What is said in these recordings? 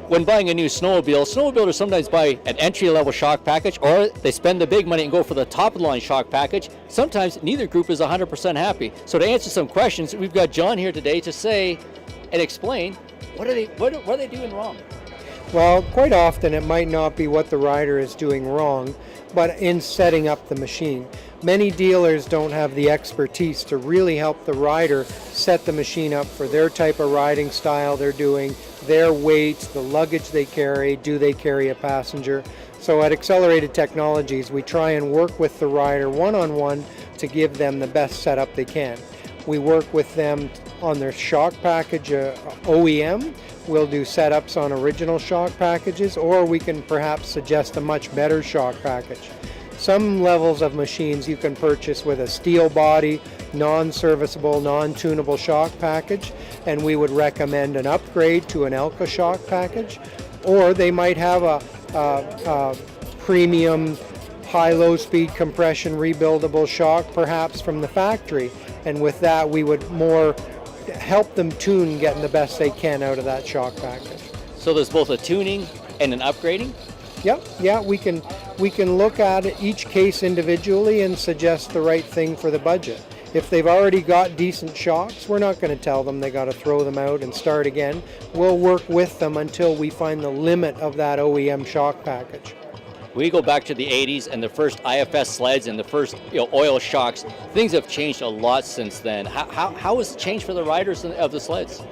when buying a new snowmobilers sometimes buy an entry-level shock package, or they spend the big money and go for the top-of-the-line shock package. Sometimes neither group is 100% happy. So to answer some questions, we've got John here today to say and explain what are they doing wrong? Well, quite often it might not be what the rider is doing wrong, but in setting up the machine. Many dealers don't have the expertise to really help the rider set the machine up for their type of riding style they're doing, their weight, the luggage they carry, do they carry a passenger. So at Accelerated Technologies, we try and work with the rider one-on-one to give them the best setup they can. We work with them on their shock package OEM. We'll do setups on original shock packages, or we can perhaps suggest a much better shock package. Some levels of machines you can purchase with a steel body, non-serviceable, non-tunable shock package, and we would recommend an upgrade to an Elka shock package. Or they might have a premium high-low speed compression rebuildable shock, perhaps from the factory, and with that we would more help them tune getting the best they can out of that shock package. So there's both a tuning and an upgrading? Yep, yeah, we can look at each case individually and suggest the right thing for the budget. If they've already got decent shocks, we're not going to tell them they got to throw them out and start again. We'll work with them until we find the limit of that OEM shock package. We go back to the 80s and the first IFS sleds and the first oil shocks. Things have changed a lot since then. How has it changed for the riders of the sleds?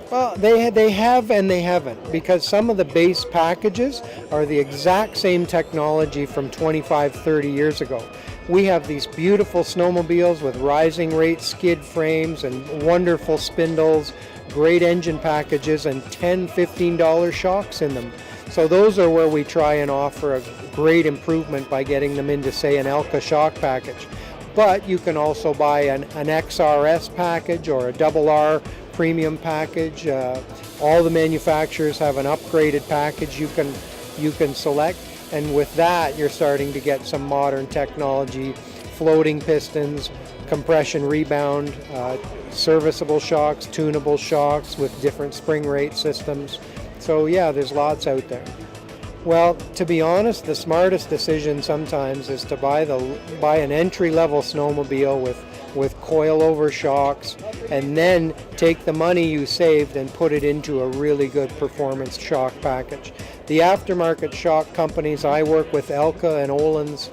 Well, they have and they haven't, because some of the base packages are the exact same technology from 25, 30 years ago. We have these beautiful snowmobiles with rising rate skid frames and wonderful spindles, great engine packages, and $10, $15 shocks in them. So those are where we try and offer a great improvement by getting them into, say, an Elka shock package. But you can also buy an XRS package or a RR premium package. All the manufacturers have an upgraded package you can select, and with that you're starting to get some modern technology, floating pistons, compression rebound, serviceable shocks, tunable shocks with different spring rate systems. So yeah, there's lots out there. Well, to be honest, the smartest decision sometimes is to buy an entry-level snowmobile with coil-over shocks, and then take the money you saved and put it into a really good performance shock package. The aftermarket shock companies I work with, Elka and Öhlins,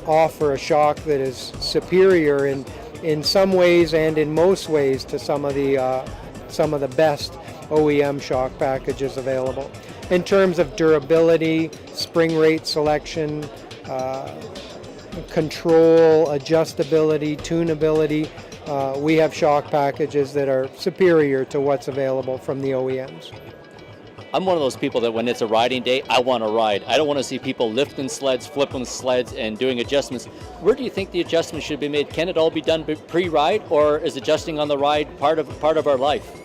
offer a shock that is superior in some ways and in most ways to some of the best OEM shock packages available. In terms of durability, spring rate selection, control, adjustability, tunability, we have shock packages that are superior to what's available from the OEMs. I'm one of those people that when it's a riding day, I want to ride. I don't want to see people lifting sleds, flipping sleds, and doing adjustments. Where do you think the adjustments should be made? Can it all be done pre-ride, or is adjusting on the ride part of our life?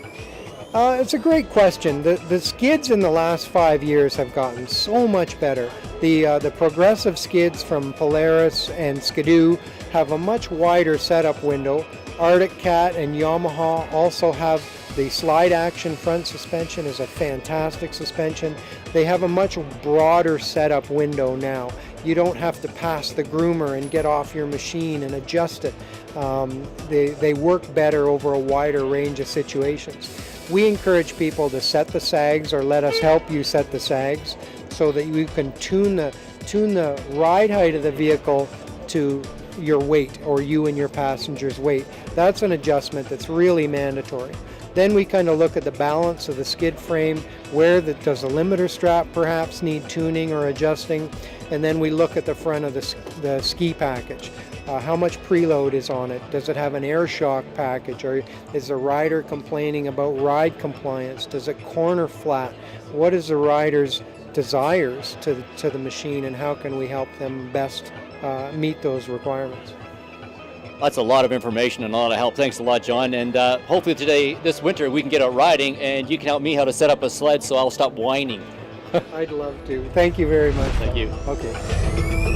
It's a great question. The skids in the last 5 years have gotten so much better. The progressive skids from Polaris and Skidoo have a much wider setup window. Arctic Cat and Yamaha also have the slide action front suspension, is a fantastic suspension. They have a much broader setup window now. You don't have to pass the groomer and get off your machine and adjust it. They work better over a wider range of situations. We encourage people to set the sags, or let us help you set the sags, so that you can tune the ride height of the vehicle to your weight, or you and your passenger's weight. That's an adjustment that's really mandatory. Then we kind of look at the balance of the skid frame, does the limiter strap perhaps need tuning or adjusting, and then we look at the front of the ski package. How much preload is on it? Does it have an air shock package? Or is the rider complaining about ride compliance? Does it corner flat? What is the rider's desires to the machine, and how can we help them best meet those requirements? That's a lot of information and a lot of help. Thanks a lot, John. And hopefully this winter we can get out riding, and you can help me how to set up a sled so I'll stop whining. I'd love to. Thank you very much. Thank you. Okay.